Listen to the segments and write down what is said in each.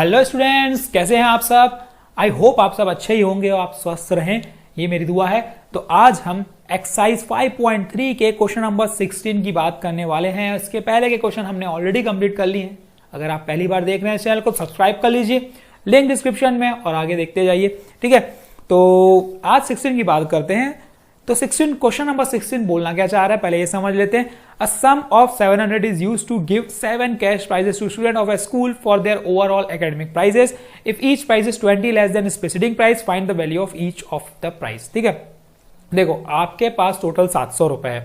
Hello students, कैसे हैं आप सब। आई होप आप सब अच्छे ही होंगे और आप स्वस्थ रहें, ये मेरी दुआ है। तो आज हम एक्सरसाइज 5.3 के क्वेश्चन नंबर 16 की बात करने वाले हैं। इसके पहले के क्वेश्चन हमने ऑलरेडी कंप्लीट कर लिए हैं। अगर आप पहली बार देख रहे हैं इस चैनल को सब्सक्राइब कर लीजिए, लिंक डिस्क्रिप्शन में, और आगे देखते जाइए। ठीक है, तो आज 16 की बात करते हैं। तो 16 क्वेश्चन नंबर 16 बोलना क्या चाह रहा है पहले ये समझ लेते हैं। A sum of 700 is used to give 7 cash prizes to students of a school for their overall academic prizes. If each prize is 20 less than specific prize, find the value of each of the prize. ठीक है, देखो आपके पास total 700 रुपए है।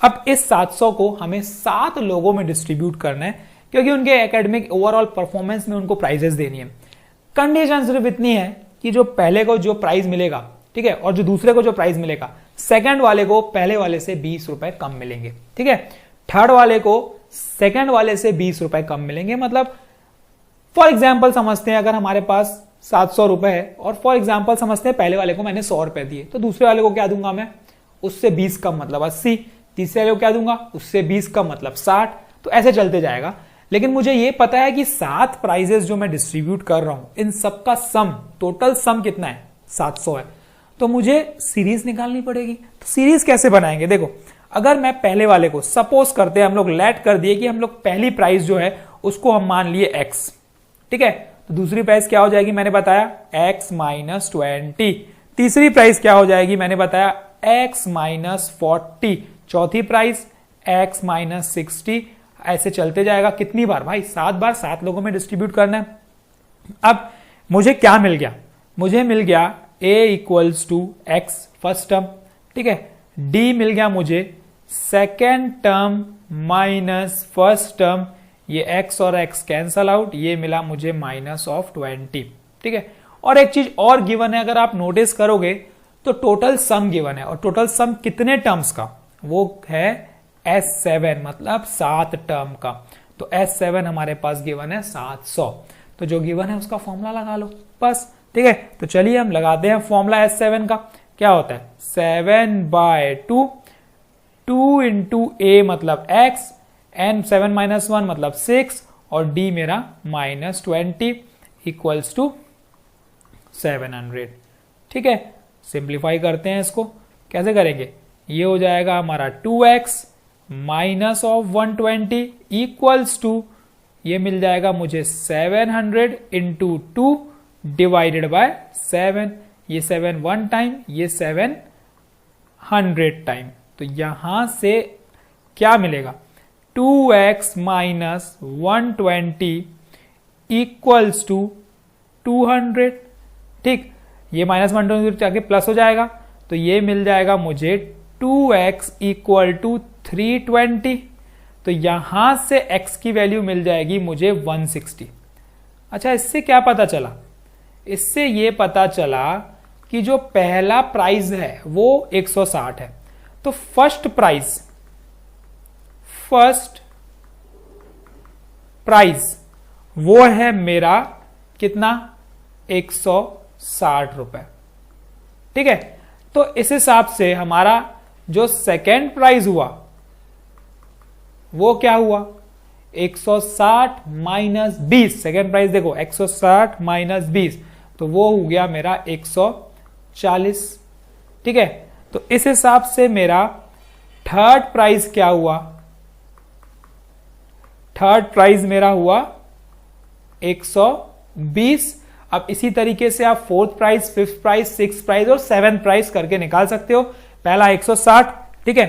अब इस 700 को हमें 7 लोगों में डिस्ट्रीब्यूट करना है क्योंकि उनके एकेडमिक ओवरऑल परफॉर्मेंस में उनको प्राइजेस देनी है। कंडीशन सिर्फ इतनी है कि जो पहले को जो प्राइज मिलेगा, ठीक है, और जो दूसरे को जो प्राइज मिलेगा, सेकंड वाले को पहले वाले से 20 रुपए कम मिलेंगे। ठीक है, थर्ड वाले को सेकंड वाले से 20 रुपए कम मिलेंगे। मतलब फॉर एग्जांपल समझते हैं, अगर हमारे पास 700 रुपए है और फॉर एग्जांपल समझते हैं पहले वाले को मैंने 100 रुपए दिए, तो दूसरे वाले को क्या दूंगा मैं, उससे 20 कम मतलब 80। तीसरे वाले को क्या दूंगा, उससे 20 कम मतलब 60। तो ऐसे चलते जाएगा। लेकिन मुझे ये पता है कि 7 प्राइजेस जो मैं डिस्ट्रीब्यूट कर रहा हूं, इन सबका सम, टोटल सम कितना है, 700 है। तो मुझे सीरीज निकालनी पड़ेगी। तो सीरीज कैसे बनाएंगे, देखो अगर मैं पहले वाले को, सपोज करते हैं हम लोग लेट कर दिए कि हम लोग पहली प्राइस जो है उसको हम मान लिए x, ठीक है, तो दूसरी प्राइस क्या हो जाएगी मैंने बताया x माइनस 20। तीसरी प्राइस क्या हो जाएगी मैंने बताया x माइनस 40। चौथी प्राइस x माइनस 60। ऐसे चलते जाएगा। कितनी बार भाई, 7 बार, 7 लोगों में डिस्ट्रीब्यूट करना है। अब मुझे क्या मिल गया, मुझे मिल गया a equals to x first term, ठीक है, d मिल गया मुझे second term minus first term, ये x और x कैंसल आउट, ये मिला मुझे माइनस ऑफ 20। ठीक है, और एक चीज और गिवन है, अगर आप नोटिस करोगे तो टोटल सम गिवन है, और टोटल सम कितने टर्म्स का, वो है S7, मतलब 7 टर्म का। तो S7 हमारे पास गिवन है 700। तो जो गिवन है उसका फॉर्मूला लगा लो बस। ठीक है, तो चलिए हम लगाते हैं फॉर्मूला S7 का। क्या होता है 7/2, 2 इंटू a मतलब x, n 7 माइनस 1 मतलब 6, और d मेरा माइनस 20 इक्वल्स टू 700। ठीक है, सिंप्लीफाई करते हैं इसको। कैसे करेंगे, ये हो जाएगा हमारा 2x minus of 120 equals to, ये मिल जाएगा मुझे 700 इंटू 2 डिवाइडेड बाय 7। ये 7 1 टाइम, ये 7 100 टाइम। तो यहां से क्या मिलेगा, 2x माइनस 120 इक्वल्स टू 200। ठीक, ये माइनस 120 आगे प्लस हो जाएगा, तो ये मिल जाएगा मुझे 2x इक्वल टू 320। तो यहां से x की वैल्यू मिल जाएगी मुझे 160। अच्छा, इससे क्या पता चला, इससे ये पता चला कि जो पहला प्राइस है वो 160 है। तो फर्स्ट प्राइस वो है मेरा कितना, 160 रुपए। ठीक है, तो इस हिसाब से हमारा जो सेकेंड प्राइस हुआ वो क्या हुआ, 160 माइनस 20। सेकेंड प्राइस देखो 160 माइनस 20, तो वो हो गया मेरा 140। ठीक है, तो इस हिसाब से मेरा थर्ड प्राइस क्या हुआ, थर्ड प्राइस मेरा हुआ 120। अब इसी तरीके से आप fourth price, fifth price, six price और सेवेंथ प्राइस करके निकाल सकते हो। पहला 160, ठीक है,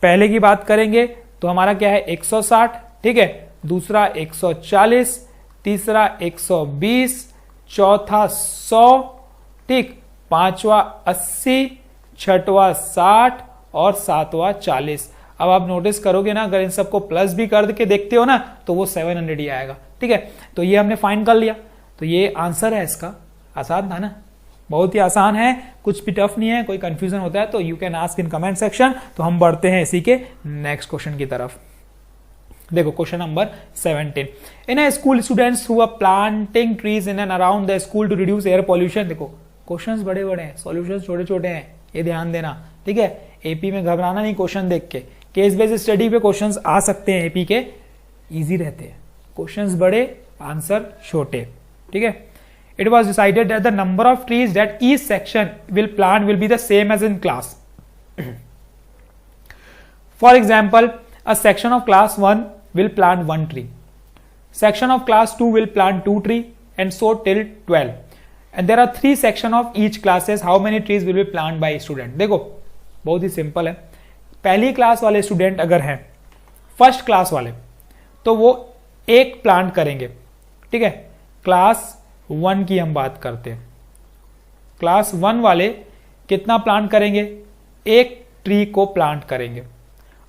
पहले की बात करेंगे तो हमारा क्या है 160, ठीक है, दूसरा 140, तीसरा 120, चौथा 100, ठीक, पांचवा 80, छठवा 60 और सातवां 40। अब आप नोटिस करोगे ना, अगर इन सबको प्लस भी करके देखते हो ना तो वो 700 ही आएगा। ठीक है, तो ये हमने फाइंड कर लिया। तो ये आंसर है इसका। आसान था ना, बहुत ही आसान है, कुछ भी टफ नहीं है। कोई कंफ्यूजन होता है तो you can ask in comment section. तो हम बढ़ते हैं इसी के नेक्स्ट क्वेश्चन की तरफ। देखो question number 17। In a school students who are planting trees in and around the school to reduce air pollution. देखो क्वेश्चंस बड़े बड़े हैं, सॉल्यूशंस छोटे छोटे हैं, ये ध्यान देना। ठीक है, एपी में घबराना नहीं क्वेश्चन देख के। केस बेस्ड स्टडी पे क्वेश्चंस आ सकते हैं एपी के, इजी रहते हैं। क्वेश्चंस बड़े, आंसर छोटे। ठीक है. It was decided that the number of trees that each section will plant will be the same as in class. For example, a section of class 1 will plant 1 tree. Section of class 2 will plant 2 trees and so till 12. And there are 3 sections of each classes. How many trees will be planted by student? देखो बहुत ही simple है. पहली class वाले student अगर हैं, first class वाले, तो वो एक प्लांट करेंगे. ठीक है. क्लास 1 की हम बात करते हैं. क्लास 1 वाले कितना प्लांट करेंगे? एक ट्री को प्लांट करेंगे.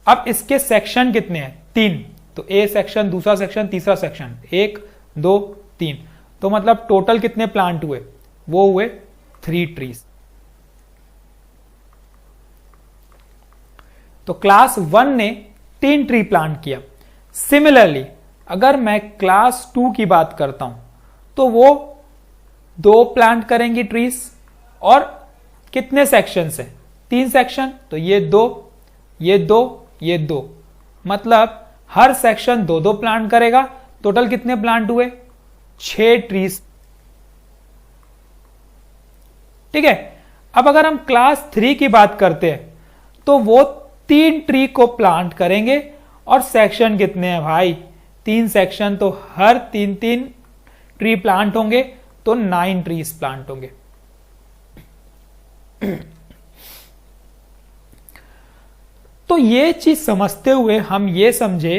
अब इसके सेक्शन कितने हैं? 3. तो ए सेक्शन, दूसरा सेक्शन, तीसरा सेक्शन, 1 2 3. तो मतलब टोटल कितने प्लांट हुए? वो हुए 3 ट्रीज. तो क्लास 1 ने 3 ट्री प्लांट किया. सिमिलरली अगर मैं क्लास 2 की बात करता हूं तो वो 2 प्लांट करेंगी ट्रीज. और कितने सेक्शन है? 3 सेक्शन. तो ये 2, ये 2, ये 2, मतलब हर सेक्शन 2-2 प्लांट करेगा. टोटल कितने प्लांट हुए? 6 ट्रीज. ठीक है. अब अगर हम क्लास 3 की बात करते हैं तो वो 3 ट्री को प्लांट करेंगे. और सेक्शन कितने हैं भाई? 3 सेक्शन. तो हर 3-3 ट्री प्लांट होंगे, तो 9 ट्रीज प्लांट होंगे. तो ये चीज समझते हुए हम ये समझे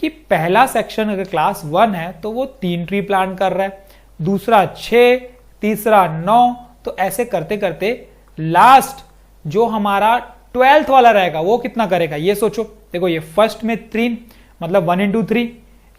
कि पहला सेक्शन अगर क्लास 1 है तो वो 3 ट्री प्लांट कर रहा है, दूसरा 6, तीसरा 9. तो ऐसे करते करते लास्ट जो हमारा 12th वाला रहेगा वो कितना करेगा? ये सोचो. देखो ये फर्स्ट में 3, मतलब 1 into 3,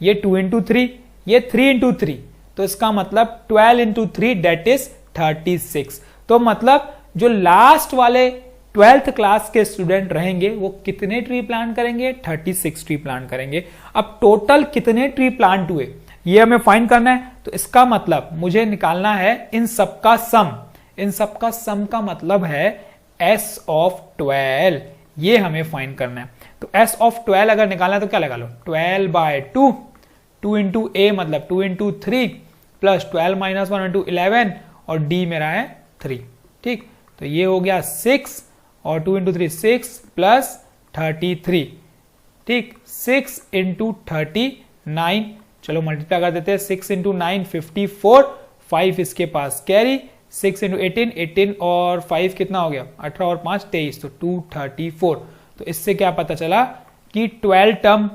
ये 2 into 3, ये 3 into 3. तो इसका मतलब 12 into 3 डेट इज 36. तो मतलब जो लास्ट वाले 12th क्लास के स्टूडेंट रहेंगे वो कितने ट्री प्लांट करेंगे? 36 ट्री प्लांट करेंगे. अब टोटल कितने ट्री प्लांट हुए ये हमें फाइंड करना है. तो इसका मतलब मुझे निकालना है इन सबका सम. इन सबका सम का मतलब है S of 12. ये हमें फाइंड करना है. तो S of 12 अगर निकालना है तो क्या लगा लो? 12/2. 2 into A मतलब 2 into 3 प्लस 12 minus 1 into 11 और D मेरा है 3. ठीक. तो ये हो गया 6 और 2 into 3 6 प्लस 33. ठीक. 6 into 39. चलो मल्टीप्लाई कर देते हैं. 6 into 9 54. 5 इसके पास कैरी. 6 into 18 18 और 5 कितना हो गया? 18 और 5 23. तो 234. तो इससे क्या पता चला कि 12 टर्म,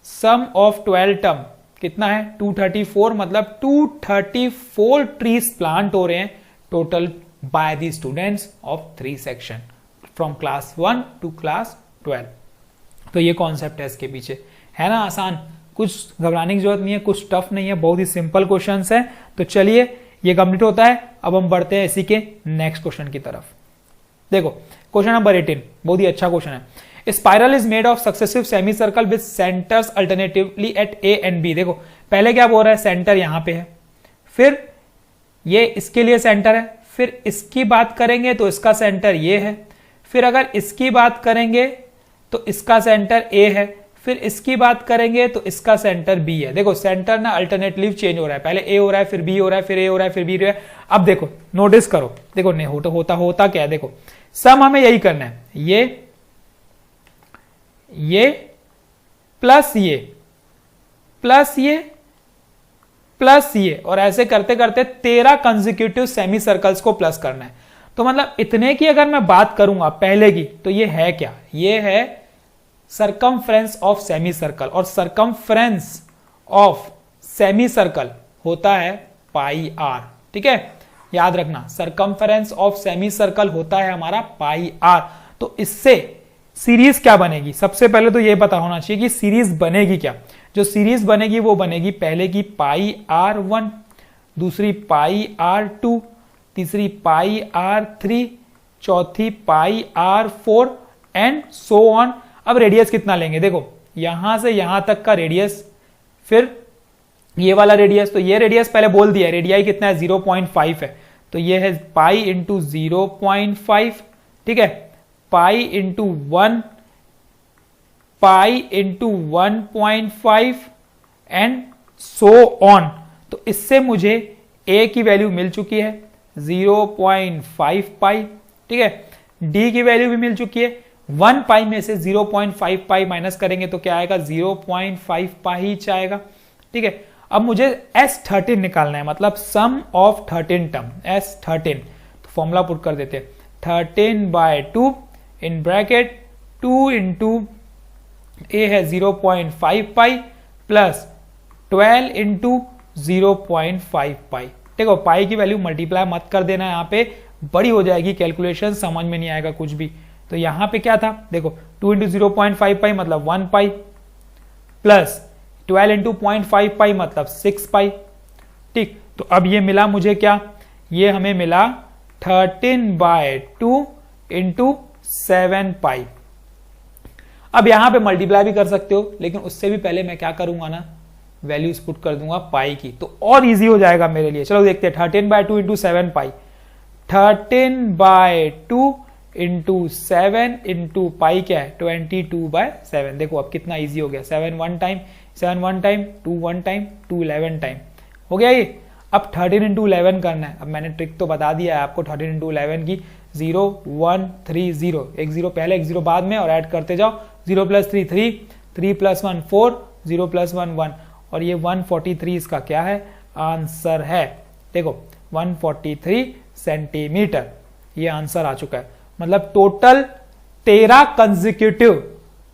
सम ऑफ 12 टर्म कितना है? 234. मतलब 234 ट्रीज प्लांट हो रहे हैं total by the students of 3 section from class 1 to class 12. तो ये कॉन्सेप्ट है इसके पीछे. है ना आसान? कुछ घबराने की जरूरत नहीं है, कुछ टफ नहीं है, बहुत ही सिंपल क्वेश्चंस है. तो चलिए ये कंप्लीट होता है. अब हम बढ़ते हैं इसी के नेक्स्ट क्वेश्चन की तरफ. देखो क्वेश्चन नंबर 18 बहुत ही अच्छा क्वेश्चन है. Spiral is made of successive semi circle with centers alternatively at A and B. देखो पहले क्या बोल रहा है? सेंटर यहां पे है, फिर ये इसके लिए सेंटर है, फिर इसकी बात करेंगे तो इसका सेंटर ये है, फिर अगर इसकी बात करेंगे तो इसका सेंटर ए है, फिर इसकी बात करेंगे तो इसका सेंटर बी है. देखो सेंटर ना अल्टरनेटिव चेंज हो रहा है. पहले ए हो रहा है, फिर बी हो रहा है, फिर ए हो रहा है, फिर बी हो रहा है. अब देखो नोटिस करो. देखो नहीं होता क्या है? देखो सम हमें यही करना है. ये प्लस ये प्लस ये प्लस ये और ऐसे करते करते 13 कंसेक्यूटिव सेमी सर्कल्स को प्लस करना है. तो मतलब इतने की अगर मैं बात करूंगा पहले की, तो ये है क्या? ये है सरकमफ्रेंस ऑफ सेमी सर्कल. और सरकमफ्रेंस ऑफ सेमी सर्कल होता है पाई आर. ठीक है, याद रखना. सरकमफ्रेंस ऑफ सेमी सर्कल होता है हमारा पाई आर. तो इससे सीरीज क्या बनेगी? सबसे पहले तो ये पता होना चाहिए कि सीरीज बनेगी क्या. जो सीरीज बनेगी वो बनेगी पहले की पाई R1, दूसरी पाई R2, तीसरी पाई R3, चौथी पाई R4 एंड सो ऑन. अब रेडियस कितना लेंगे? देखो यहां से यहां तक का रेडियस, फिर ये वाला रेडियस. तो ये रेडियस पहले बोल दिया, रेडियाई कितना है? 0.5 है. तो ये है पाई इंटू 0.5. ठीक है, pi into 1, pi into 1.5 and so on. तो इससे मुझे a की वैल्यू मिल चुकी है 0.5 पाई, ठीक है। d की वैल्यू भी मिल चुकी है, 1 पाई में से 0.5 पाई माइनस करेंगे तो क्या आएगा 0.5 पाई ही आएगा, ठीक है। अब मुझे S13 निकालना है, मतलब सम ऑफ 13 टर्म, S13, तो फॉर्मूला पुट कर देते हैं 13/2 इन ब्रैकेट 2 इंटू ए है 0.5 पाई प्लस 12 इंटू 0.5 पाई। देखो पाई की वैल्यू मल्टीप्लाई मत कर देना, यहाँ पे बड़ी हो जाएगी कैलकुलेशन, समझ में नहीं आएगा कुछ भी। तो यहाँ पे क्या था, देखो 2 इंटू 0.5 पाई मतलब 1 पाई प्लस 12 इंटू 0.5 पाई मतलब 6 पाई, ठीक। तो अब ये मिला मुझे क्या, ये हमें मिला 13/2 इंटू 7 पाई। अब यहां पे मल्टीप्लाई भी कर सकते हो, लेकिन उससे भी पहले मैं क्या करूंगा ना, वैल्यूज पुट कर दूंगा पाई की, तो और इजी हो जाएगा मेरे लिए। चलो देखते हैं 13/2 इंटू 7 पाई, 13/2 इंटू 7 इंटू पाई क्या है 22/7। देखो अब कितना इजी हो गया, 7 1 टाइम, 7 1 टाइम, 2 1 टाइम, 2 11 टाइम हो गया ये। अब 13 इंटू 11 करना है। अब मैंने ट्रिक तो बता दिया है आपको 13 इंटू 11 की, 0 1 3 0, एक 0 पहले एक 0 बाद में और ऐड करते जाओ, 0 + 3 3, 3 + 1 4, 0 + 1 1, और ये 143 इसका क्या है आंसर है। देखो 143 सेंटीमीटर ये आंसर आ चुका है। मतलब टोटल 13 कंसेक्यूटिव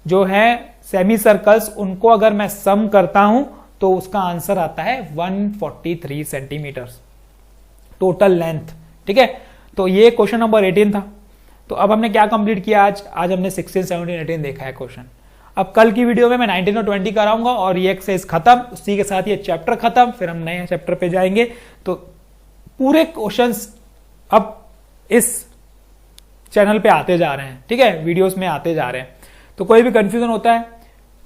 जो है सेमी सर्कल्स, उनको अगर मैं सम करता हूं तो उसका आंसर आता है 143 सेंटीमीटर टोटल लेंथ, ठीक है। तो ये क्वेश्चन नंबर 18 था। तो अब हमने क्या कंप्लीट किया आज हमने 16 17 18 देखा है क्वेश्चन। अब कल की वीडियो में मैं 19 और 20 कराऊंगा और ये एक्सरसाइज खत्म, उसी के साथ ये चैप्टर खत्म, फिर हम नए चैप्टर पे जाएंगे। तो पूरे क्वेश्चंस अब इस चैनल पे आते जा रहे हैं, ठीक है, वीडियोस में आते जा रहे हैं। तो कोई भी कंफ्यूजन होता है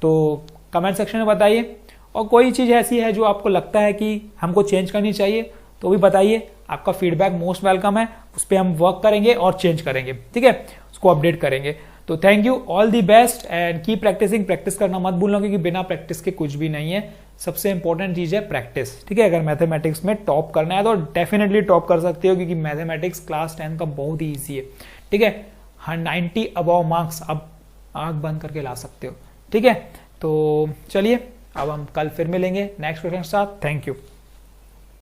तो कमेंट सेक्शन में बताइए, और कोई चीज ऐसी है जो आपको लगता है कि हमको चेंज करनी चाहिए तो भी बताइए। आपका फीडबैक मोस्ट वेलकम है, उस पर हम वर्क करेंगे और चेंज करेंगे, ठीक है, उसको अपडेट करेंगे। तो thank you, all the best and keep practicing. Practice करना मत भूलना, क्योंकि बिना प्रैक्टिस के कुछ भी नहीं है। सबसे इंपॉर्टेंट चीज है प्रैक्टिस, ठीक है। अगर मैथमेटिक्स में टॉप करना है तो डेफिनेटली टॉप कर सकते हो, क्योंकि मैथमेटिक्स क्लास 10 का बहुत ही ईजी है, ठीक है। 90 अबव मार्क्स अब आंख बंद करके ला सकते हो, ठीक है। तो चलिए अब हम कल फिर मिलेंगे नेक्स्ट क्वेश्चन के साथ। Thank you.